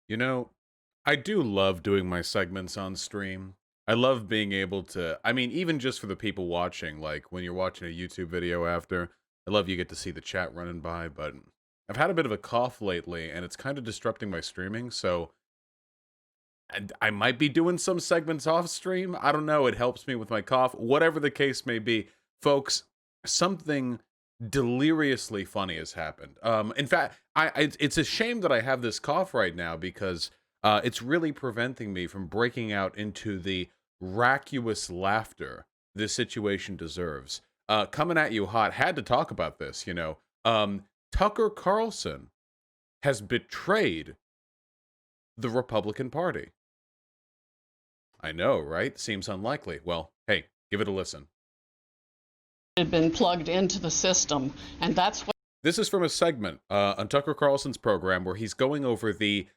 You know, I do love doing my segments on stream. I love being able to, I mean, even just for the people watching, like when you're watching a YouTube video after, I love you get to see the chat running by, but I've had a bit of a cough lately and it's kind of disrupting my streaming, so and I might be doing some segments off stream. I don't know. It helps me with my cough. Whatever the case may be, folks, something deliriously funny has happened. In fact, it's a shame that I have this cough right now because it's really preventing me from breaking out into the raucous laughter this situation deserves. Coming at you hot, had to talk about this, you know. Tucker Carlson has betrayed the Republican Party. I know, right? Seems unlikely. Well, hey, give it a listen. Had been plugged into the system, and that's what. This is from a segment on Tucker Carlson's program where he's going over the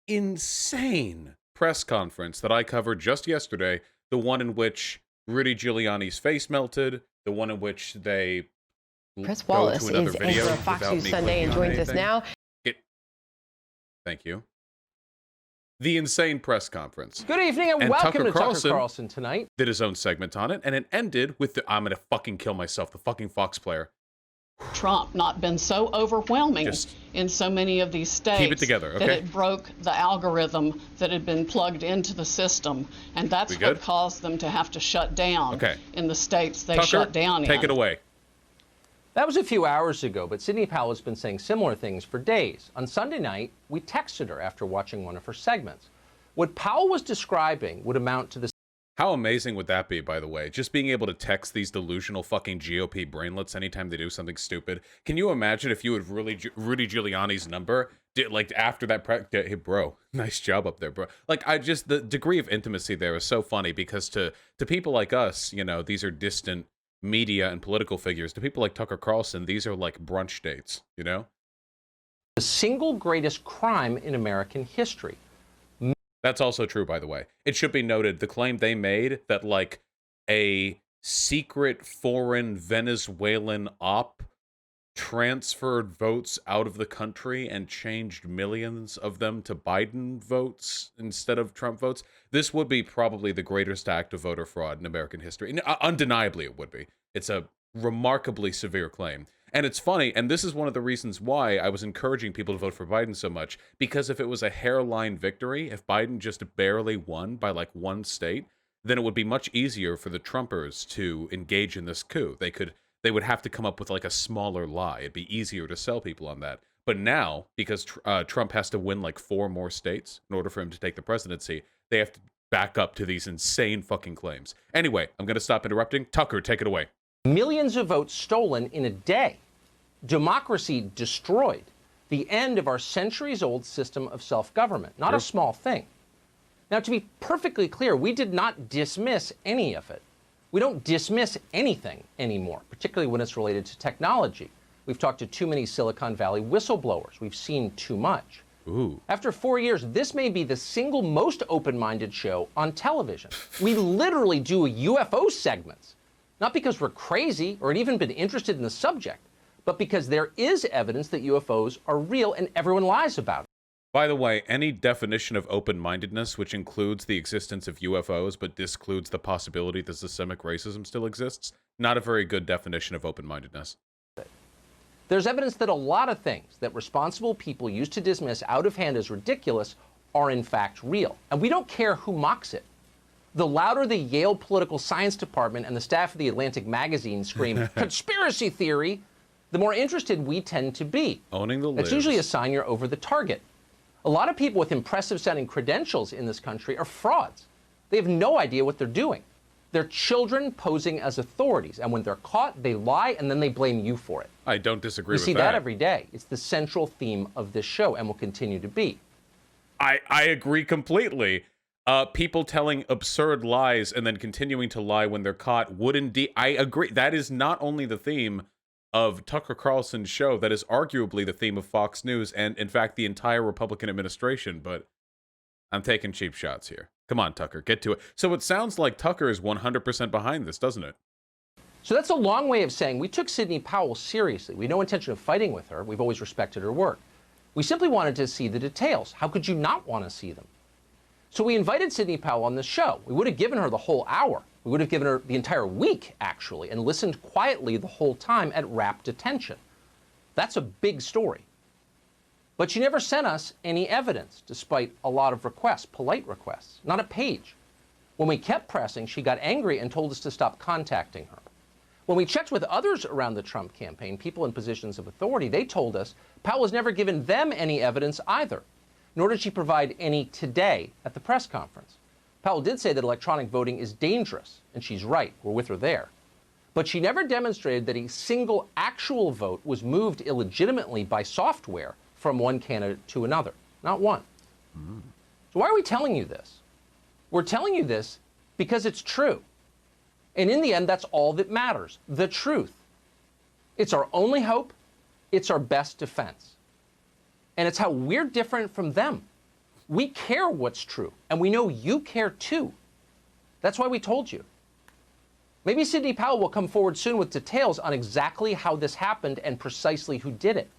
insane press conference that I covered just yesterday, the one in which Rudy Giuliani's face melted, the one in which they Chris go Wallace to another is video anchor of Fox without News me Sunday and clicking on joins us anything. now. Thank you. The insane press conference. Good evening and welcome to Tucker Carlson tonight. Did his own segment on it, and it ended with the I'm gonna fucking kill myself, the fucking Fox player. Trump not been so overwhelming Just in so many of these states keep it together, okay? that it broke the algorithm that had been plugged into the system, and that's We good? what caused them to have to shut down Okay. in the states they Tucker, shut down in. take it away. That was a few hours ago, but Sidney Powell has been saying similar things for days. On Sunday night, we texted her after watching one of her segments. What Powell was describing would amount to the How amazing would that be, by the way? Just being able to text these delusional fucking GOP brainlets anytime they do something stupid. Can you imagine if you had Rudy Giuliani's number, like after that, hey, bro, nice job up there, bro. Like, the degree of intimacy there is so funny because to people like us, you know, these are distant media and political figures. To people like Tucker Carlson, these are like brunch dates, you know? The single greatest crime in American history. That's also true, by the way. It should be noted, the claim they made that, like, a secret foreign Venezuelan op transferred votes out of the country and changed millions of them to Biden votes instead of Trump votes. This would be probably the greatest act of voter fraud in American history. Undeniably, it would be. It's a remarkably severe claim. And it's funny, and this is one of the reasons why I was encouraging people to vote for Biden so much, because if it was a hairline victory, if Biden just barely won by like one state, then it would be much easier for the Trumpers to engage in this coup. They would have to come up with like a smaller lie. It'd be easier to sell people on that. But now, because Trump has to win like 4 more states in order for him to take the presidency, they have to back up to these insane fucking claims. Anyway, I'm going to stop interrupting. Tucker, take it away. Millions of votes stolen in a day. Democracy destroyed. The end of our centuries-old system of self-government. Not a small thing. Now, to be perfectly clear, we did not dismiss any of it. We don't dismiss anything anymore, particularly when it's related to technology. We've talked to too many Silicon Valley whistleblowers. We've seen too much. Ooh. After 4 years, this may be the single most open-minded show on television. We literally do UFO segments. Not because we're crazy or had even been interested in the subject, but because there is evidence that UFOs are real and everyone lies about it. By the way, any definition of open-mindedness, which includes the existence of UFOs but discludes the possibility that systemic racism still exists, not a very good definition of open-mindedness. There's evidence that a lot of things that responsible people used to dismiss out of hand as ridiculous are in fact real. And we don't care who mocks it. The louder the Yale Political Science Department and the staff of the Atlantic magazine scream, conspiracy theory, the more interested we tend to be. Owning the That's usually a sign you're over the target. A lot of people with impressive-sounding credentials in this country are frauds. They have no idea what they're doing. They're children posing as authorities, and when they're caught, they lie, and then they blame you for it. I don't disagree with that. We see that every day. It's the central theme of this show, and will continue to be. I agree completely. People telling absurd lies and then continuing to lie when they're caught would indeed... I agree. That is not only the theme of Tucker Carlson's show, that is arguably the theme of Fox News and, in fact, the entire Republican administration, but I'm taking cheap shots here. Come on, Tucker, get to it. So it sounds like Tucker is 100% behind this, doesn't it? So that's a long way of saying we took Sidney Powell seriously. We had no intention of fighting with her. We've always respected her work. We simply wanted to see the details. How could you not want to see them? So we invited Sidney Powell on the show. We would have given her the whole hour. We would have given her the entire week, actually, and listened quietly the whole time at rapt attention. That's a big story. But she never sent us any evidence, despite a lot of requests, polite requests, not a page. When we kept pressing, she got angry and told us to stop contacting her. When we checked with others around the Trump campaign, people in positions of authority, they told us Powell has never given them any evidence either, nor did she provide any today at the press conference. Powell did say that electronic voting is dangerous, and she's right. We're with her there. But she never demonstrated that a single actual vote was moved illegitimately by software from one candidate to another. Not one. So why are we telling you this? We're telling you this because it's true. And in the end, that's all that matters, the truth. It's our only hope. It's our best defense. And it's how we're different from them. We care what's true, and we know you care too. That's why we told you. Maybe Sidney Powell will come forward soon with details on exactly how this happened and precisely who did it.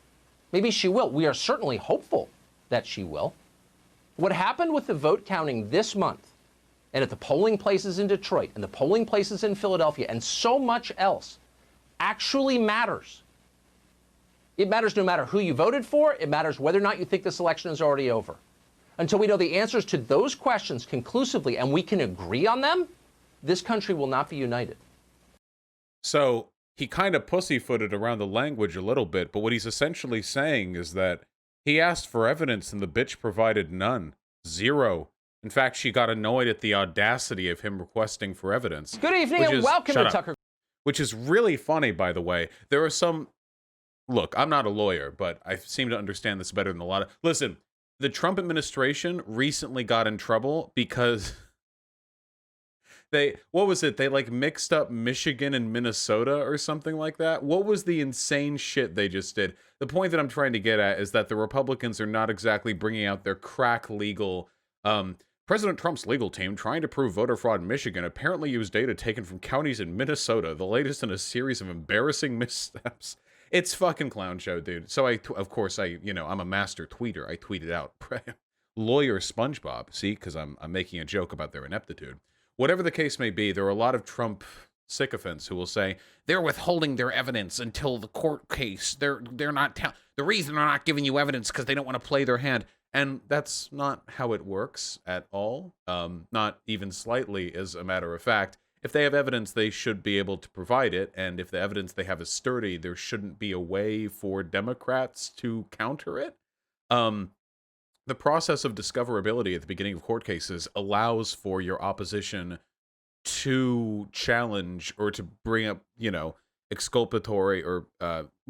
Maybe she will. We are certainly hopeful that she will. What happened with the vote counting this month, and at the polling places in Detroit, and the polling places in Philadelphia, and so much else, actually matters. It matters no matter who you voted for. It matters whether or not you think this election is already over. Until we know the answers to those questions conclusively and we can agree on them, this country will not be united. So he kind of pussyfooted around the language a little bit, but what he's essentially saying is that he asked for evidence and the bitch provided none. Zero. In fact, she got annoyed at the audacity of him requesting for evidence. Good evening and welcome to Tucker. Which is really funny, by the way. There are some... Look, I'm not a lawyer, but I seem to understand this better than a lot of... Listen, the Trump administration recently got in trouble because... What was it? They like mixed up Michigan and Minnesota or something like that. What was the insane shit they just did? The point that I'm trying to get at is that the Republicans are not exactly bringing out their crack legal, President Trump's legal team trying to prove voter fraud in Michigan apparently used data taken from counties in Minnesota, the latest in a series of embarrassing missteps. It's fucking clown show, dude. So of course, I'm a master tweeter. I tweeted out, lawyer SpongeBob. See, because I'm making a joke about their ineptitude. Whatever the case may be, there are a lot of Trump sycophants who will say they're withholding their evidence until the court case. They're not the reason they're not giving you evidence because they don't want to play their hand. And that's not how it works at all. Not even slightly, as a matter of fact. If they have evidence, they should be able to provide it. And if the evidence they have is sturdy, there shouldn't be a way for Democrats to counter it. The process of discoverability at the beginning of court cases allows for your opposition to challenge or to bring up, exculpatory or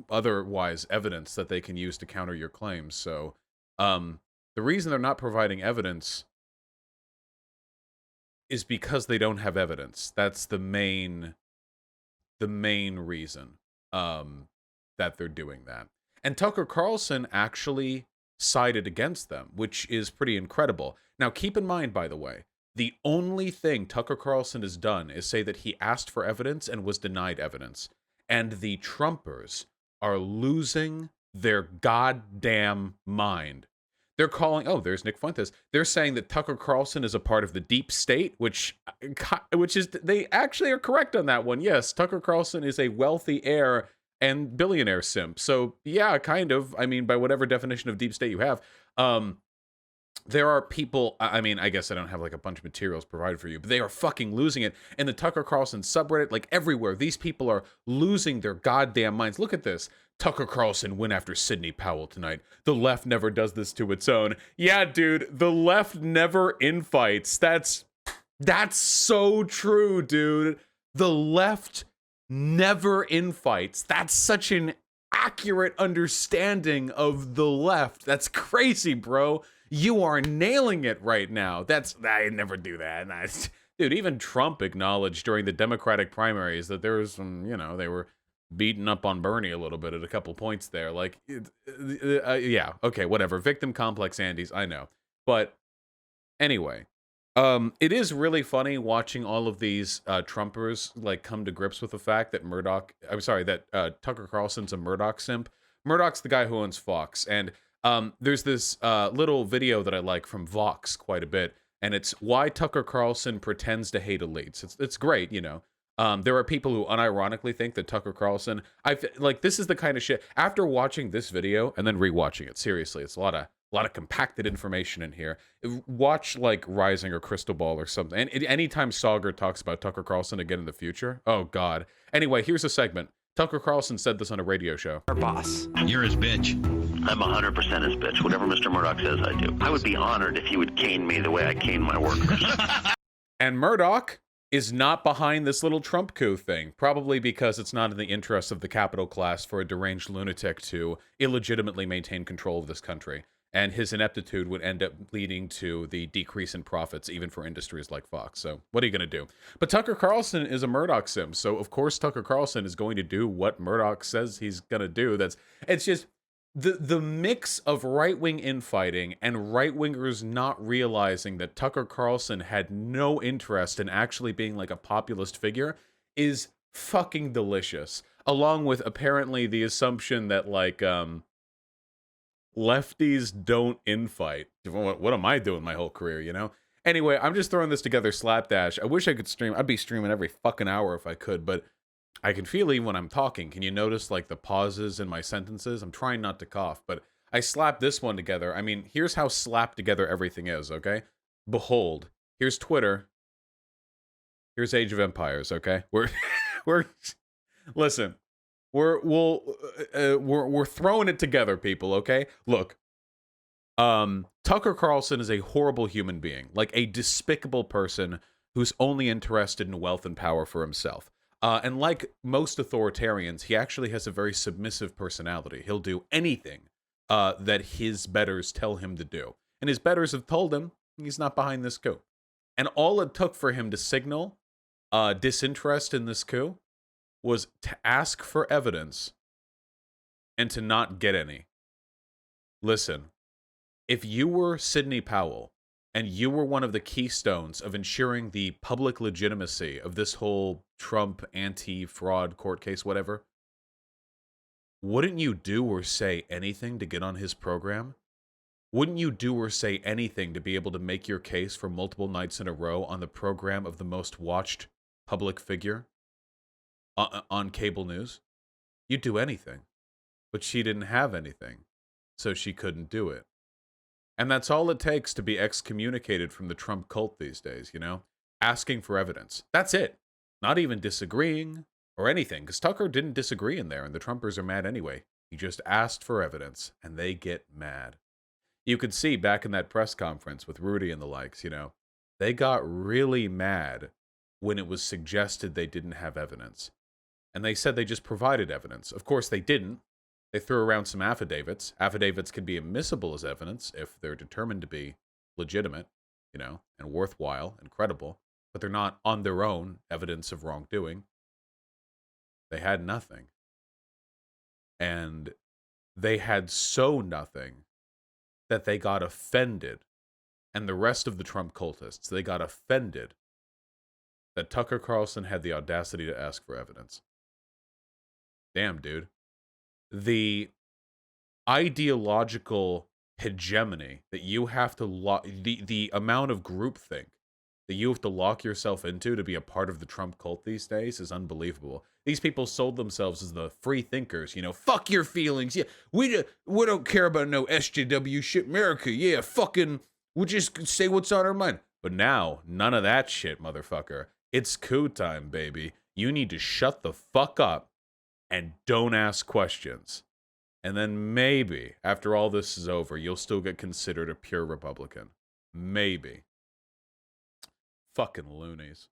otherwise evidence that they can use to counter your claims. So the reason they're not providing evidence is because they don't have evidence. That's the main reason that they're doing that. And Tucker Carlson actually sided against them, which is pretty incredible. Now, keep in mind, by the way, the only thing Tucker Carlson has done is say that he asked for evidence and was denied evidence. And the Trumpers are losing their goddamn mind. They're calling, oh, there's Nick Fuentes. They're saying that Tucker Carlson is a part of the deep state, which is, they actually are correct on that one. Yes, Tucker Carlson is a wealthy heir and billionaire simp. So yeah, kind of. I mean, by whatever definition of deep state you have, there are people, I mean, I guess I don't have like a bunch of materials provided for you, but they are fucking losing it. In the Tucker Carlson subreddit, like everywhere, these people are losing their goddamn minds. Look at this. Tucker Carlson went after Sidney Powell tonight. The left never does this to its own. Yeah, dude, the left never infights. That's so true, dude. The left never infights. That's such an accurate understanding of the left. That's crazy, bro. You are nailing it right now. I never do that. Dude, even Trump acknowledged during the Democratic primaries that there was some, they were beating up on Bernie a little bit at a couple points there. Like, yeah, okay, whatever. Victim complex Andes, I know. But anyway, it is really funny watching all of these Trumpers like come to grips with the fact that Tucker Carlson's a Murdoch simp. Murdoch's the guy who owns Fox, and There's this little video that I like from Vox quite a bit, and it's why Tucker Carlson pretends to hate elites. It's great, you know. There are people who unironically think that Tucker Carlson, like, this is the kind of shit. After watching this video and then rewatching it, seriously, it's a lot of compacted information in here. Watch like Rising or Crystal Ball or something. And anytime Sauger talks about Tucker Carlson again in the future, oh god. Anyway, here's a segment. Tucker Carlson said this on a radio show. Our boss. You're his bitch. I'm 100% his bitch. Whatever Mr. Murdoch says, I do. I would be honored if he would cane me the way I cane my workers. And Murdoch is not behind this little Trump coup thing, probably because it's not in the interest of the capital class for a deranged lunatic to illegitimately maintain control of this country. And his ineptitude would end up leading to the decrease in profits, even for industries like Fox. So what are you going to do? But Tucker Carlson is a Murdoch sim, so of course Tucker Carlson is going to do what Murdoch says he's going to do. It's just the mix of right-wing infighting and right-wingers not realizing that Tucker Carlson had no interest in actually being like a populist figure is fucking delicious. Along with apparently the assumption that like lefties don't infight. What am I doing my whole career, you know? Anyway, I'm just throwing this together slapdash. I wish I could stream. I'd be streaming every fucking hour if I could, but I can feel even when I'm talking. Can you notice like the pauses in my sentences? I'm trying not to cough, but I slapped this one together. I mean, here's how slapped together everything is, okay? Behold, here's Twitter. Here's Age of Empires, okay? Listen. We're throwing it together, people, okay? Look, Tucker Carlson is a horrible human being, like a despicable person who's only interested in wealth and power for himself. And like most authoritarians, he actually has a very submissive personality. He'll do anything that his betters tell him to do. And his betters have told him he's not behind this coup. And all it took for him to signal disinterest in this coup was to ask for evidence and to not get any. Listen, if you were Sidney Powell and you were one of the keystones of ensuring the public legitimacy of this whole Trump anti-fraud court case, whatever, wouldn't you do or say anything to get on his program? Wouldn't you do or say anything to be able to make your case for multiple nights in a row on the program of the most watched public figure on cable news? You'd do anything. But she didn't have anything, so she couldn't do it. And that's all it takes to be excommunicated from the Trump cult these days, you know? Asking for evidence. That's it. Not even disagreeing or anything, because Tucker didn't disagree in there, and the Trumpers are mad anyway. He just asked for evidence, and they get mad. You could see back in that press conference with Rudy and the likes, you know, they got really mad when it was suggested they didn't have evidence. And they said they just provided evidence. Of course, they didn't. They threw around some affidavits. Affidavits can be admissible as evidence if they're determined to be legitimate, you know, and worthwhile and credible, but they're not on their own evidence of wrongdoing. They had nothing. And they had so nothing that they got offended. And the rest of the Trump cultists, they got offended that Tucker Carlson had the audacity to ask for evidence. Damn, dude. The ideological hegemony that you have to the amount of groupthink that you have to lock yourself into to be a part of the Trump cult these days is unbelievable. These people sold themselves as the free thinkers, you know, fuck your feelings. Yeah, we don't care about no SJW shit, America. Yeah, fucking, we just say what's on our mind. But now, none of that shit, motherfucker. It's coup time, baby. You need to shut the fuck up and don't ask questions. And then maybe, after all this is over, you'll still get considered a pure Republican. Maybe. Fucking loonies.